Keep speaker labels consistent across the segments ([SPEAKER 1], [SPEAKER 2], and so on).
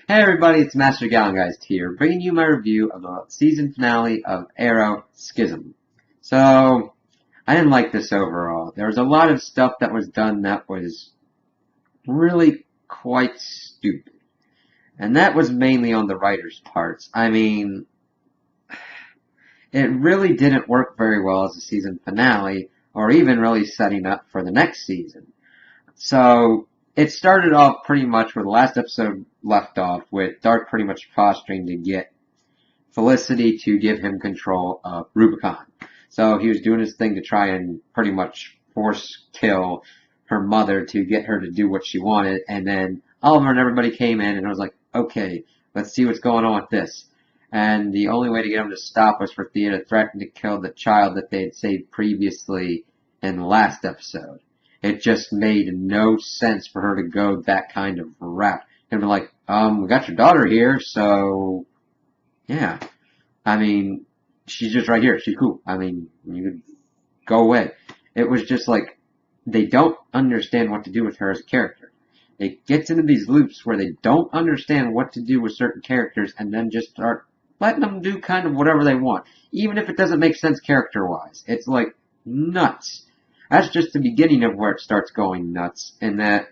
[SPEAKER 1] Hey everybody, it's Master Gallengeist here, bringing you my review of the season finale of Arrow Schism. So, I didn't like this overall. There was a lot of stuff that was done that was really quite stupid. And that was mainly on the writer's parts. I mean, it really didn't work very well as a season finale, or even really setting up for the next season. So, it started off pretty much where the last episode left off, with Dark pretty much posturing to get Felicity to give him control of Rubicon. So he was doing his thing to try and pretty much force kill her mother to get her to do what she wanted, and then Oliver and everybody came in and it was like, okay, let's see what's going on with this. And the only way to get him to stop was for Thea to threaten to kill the child that they had saved previously in the last episode. It just made no sense for her to go that kind of route. And be like, we got your daughter here, so, yeah. I mean, she's just right here. She's cool. I mean, you could go away. It was just like, they don't understand what to do with her as a character. It gets into these loops where they don't understand what to do with certain characters and then just start letting them do kind of whatever they want. Even if it doesn't make sense character-wise. It's like, nuts. That's just the beginning of where it starts going nuts, and that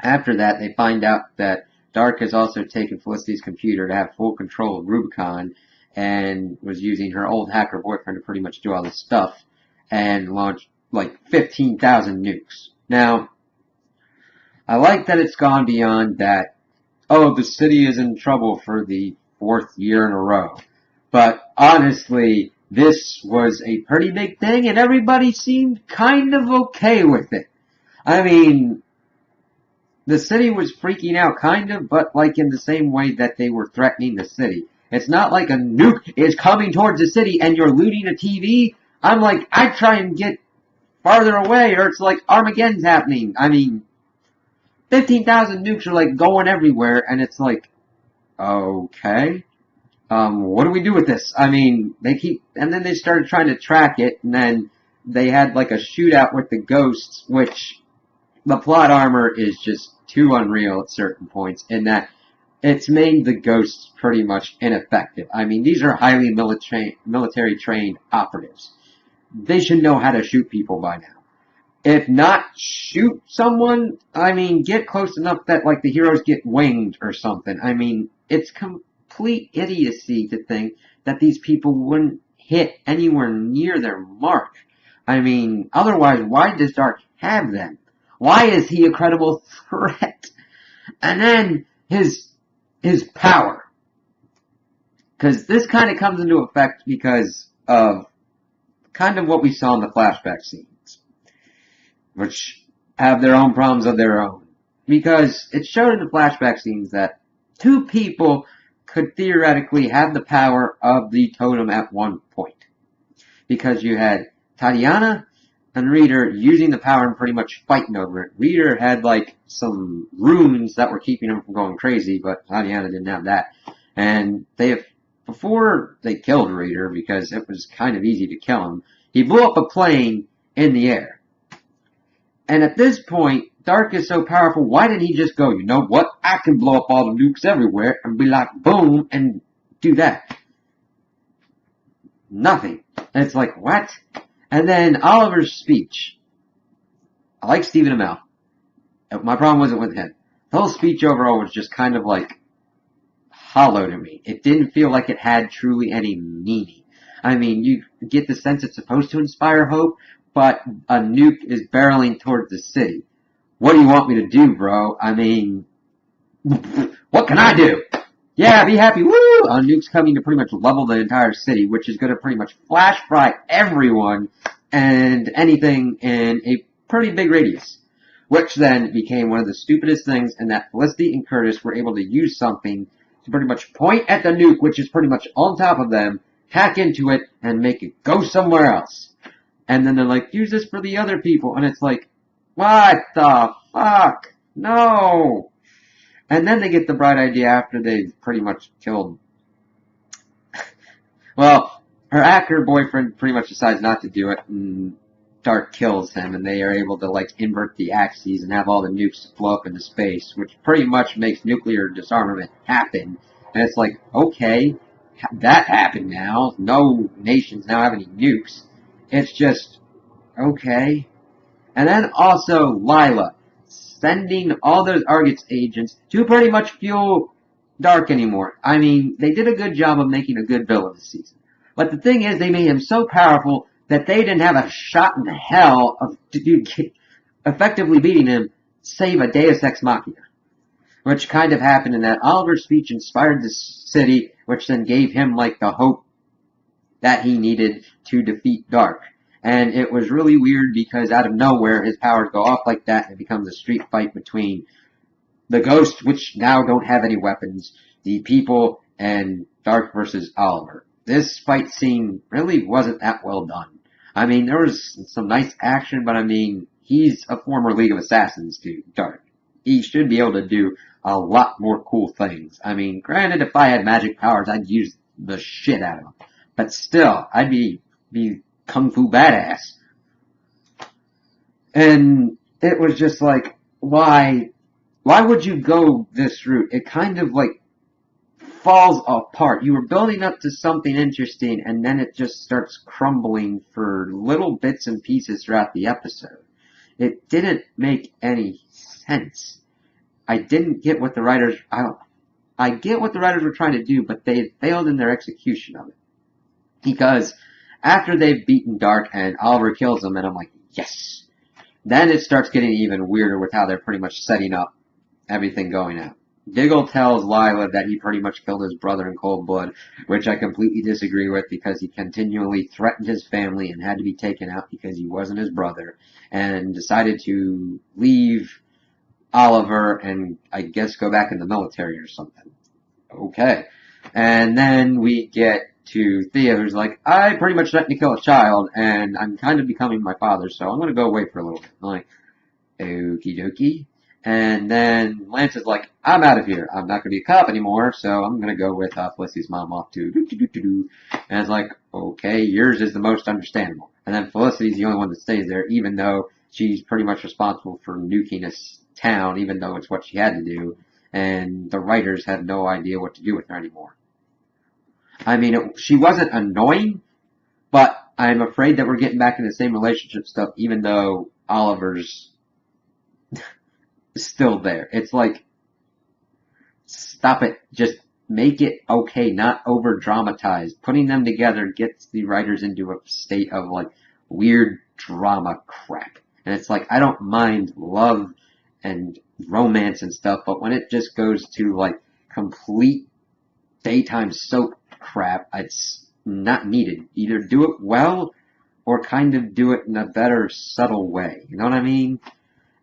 [SPEAKER 1] after that they find out that Dark has also taken Felicity's computer to have full control of Rubicon and was using her old hacker boyfriend to pretty much do all this stuff and launch like 15,000 nukes. Now, I like that it's gone beyond that, oh, the city is in trouble for the 4th year in a row. But honestly, this was a pretty big thing, and everybody seemed kind of okay with it. I mean, the city was freaking out, kind of, but like in the same way that they were threatening the city. It's not like a nuke is coming towards the city and you're looting a TV. I'm like, I'd try and get farther away, or it's like Armageddon's happening. I mean, 15,000 nukes are like going everywhere, and it's like, okay. What do we do with this? I mean, and then they started trying to track it, and then they had like a shootout with the ghosts, which the plot armor is just too unreal at certain points, in that it's made the ghosts pretty much ineffective. I mean, these are highly military trained operatives. They should know how to shoot people by now. If not shoot someone, I mean, get close enough that like the heroes get winged or something. I mean, it's complete idiocy to think that these people wouldn't hit anywhere near their mark. I mean, otherwise, why does Dark have them? Why is he a credible threat? And then his power. Because this kind of comes into effect because of kind of what we saw in the flashback scenes, which have their own problems of their own. Because it showed in the flashback scenes that two people could theoretically have the power of the totem at one point. Because you had Tatiana and Reader using the power and pretty much fighting over it. Reader had like some runes that were keeping him from going crazy, but Tatiana didn't have that. And before they killed Reader, because it was kind of easy to kill him, he blew up a plane in the air. And at this point, Dark is so powerful, why didn't he just go, you know what, I can blow up all the nukes everywhere and be like, boom, and do that. Nothing. And it's like, what? And then Oliver's speech. I like Stephen Amell. My problem wasn't with him. The whole speech overall was just kind of like hollow to me. It didn't feel like it had truly any meaning. I mean, you get the sense it's supposed to inspire hope, but a nuke is barreling towards the city. What do you want me to do, bro? I mean, what can I do? Yeah, be happy, woo! A nuke's coming to pretty much level the entire city, which is going to pretty much flash fry everyone and anything in a pretty big radius. Which then became one of the stupidest things, in that Felicity and Curtis were able to use something to pretty much point at the nuke, which is pretty much on top of them, hack into it, and make it go somewhere else. And then they're like, use this for the other people. And it's like, what the fuck? No! And then they get the bright idea after they've pretty much killed... well, her hacker boyfriend pretty much decides not to do it, and Dark kills him, and they are able to like invert the axes and have all the nukes blow up into space, which pretty much makes nuclear disarmament happen. And it's like, okay, that happened now. No nations now have any nukes. It's just, okay. And then also Lila, sending all those Argus agents to pretty much fuel Dark anymore. I mean, they did a good job of making a good villain this season. But the thing is, they made him so powerful that they didn't have a shot in hell of effectively beating him, save a Deus Ex Machina. Which kind of happened in that Oliver's speech inspired the city, which then gave him like the hope that he needed to defeat Dark. And it was really weird because out of nowhere his powers go off like that and it becomes a street fight between the Ghosts, which now don't have any weapons, the people, and Dark versus Oliver. This fight scene really wasn't that well done. I mean, there was some nice action, but I mean, he's a former League of Assassins dude, Dark. He should be able to do a lot more cool things. I mean, granted, if I had magic powers, I'd use the shit out of them. But still, I'd be kung fu badass. And it was just like, why would you go this route? It kind of like falls apart. You were building up to something interesting and then it just starts crumbling for little bits and pieces throughout the episode. It didn't make any sense. I didn't get what the writers, I get what the writers were trying to do, but they failed in their execution of it. Because after they've beaten Dark and Oliver kills them, and I'm like, yes. Then it starts getting even weirder with how they're pretty much setting up everything going out. Diggle tells Lila that he pretty much killed his brother in cold blood, which I completely disagree with because he continually threatened his family and had to be taken out because he wasn't his brother, and decided to leave Oliver and I guess go back in the military or something. Okay. And then we get to Thea, who's like, I pretty much threatened to kill a child, and I'm kind of becoming my father, so I'm going to go away for a little bit. I'm like, okie dokie. And then Lance is like, I'm out of here. I'm not going to be a cop anymore, so I'm going to go with Felicity's mom off to do. And it's like, okay, yours is the most understandable. And then Felicity's the only one that stays there, even though she's pretty much responsible for nuking this town, even though it's what she had to do. And the writers had no idea what to do with her anymore. I mean, she wasn't annoying, but I'm afraid that we're getting back into the same relationship stuff, even though Oliver's still there. It's like, stop it. Just make it okay, not over-dramatize. Putting them together gets the writers into a state of, like, weird drama crap. And it's like, I don't mind love and romance and stuff, but when it just goes to, like, complete daytime soap crap, it's not needed. Either do it well or kind of do it in a better, subtle way. You know what I mean?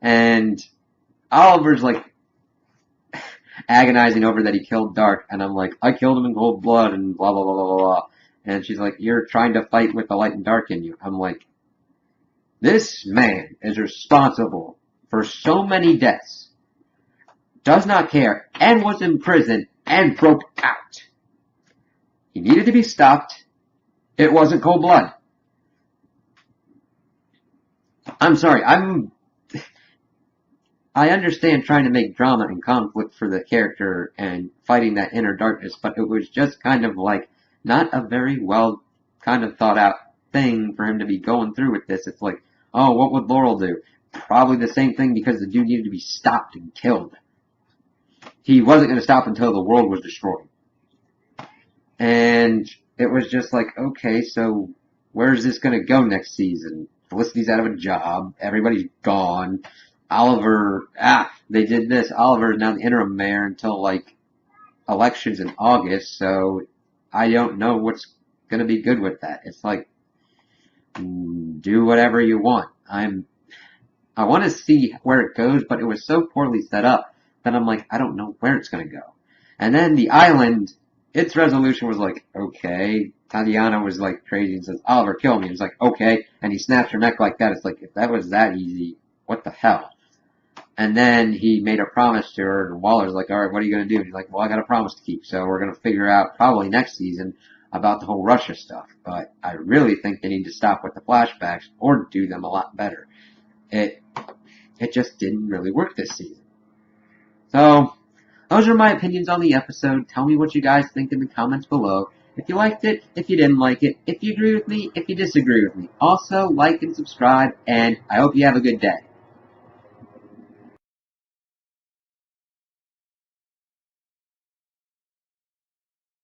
[SPEAKER 1] And Oliver's like agonizing over that he killed Dark, and I'm like, I killed him in cold blood, and blah, blah, blah, blah, blah. And she's like, you're trying to fight with the light and dark in you. I'm like, this man is responsible for so many deaths, does not care, and was in prison, and broke out. He needed to be stopped. It wasn't cold blood. I'm sorry, I understand trying to make drama and conflict for the character and fighting that inner darkness, but it was just kind of like not a very well kind of thought out thing for him to be going through with this. It's like, oh, what would Laurel do? Probably the same thing because the dude needed to be stopped and killed. He wasn't going to stop until the world was destroyed. And it was just like, okay, so where's this going to go next season? Felicity's out of a job. Everybody's gone. Oliver, they did this. Oliver is now the interim mayor until, like, elections in August, so I don't know what's going to be good with that. It's like, do whatever you want. I want to see where it goes, but it was so poorly set up that I'm like, I don't know where it's going to go. And then the island, its resolution was like, okay. Tatiana was like crazy and says, Oliver, kill me. He was like, okay. And he snaps her neck like that. It's like, if that was that easy, what the hell? And then he made a promise to her, and Waller's like, alright, what are you going to do? And he's like, well, I got a promise to keep, so we're going to figure out probably next season about the whole Russia stuff, but I really think they need to stop with the flashbacks or do them a lot better. It just didn't really work this season. So, those are my opinions on the episode. Tell me what you guys think in the comments below. If you liked it, if you didn't like it, if you agree with me, if you disagree with me. Also, like and subscribe, and I hope you have a good day.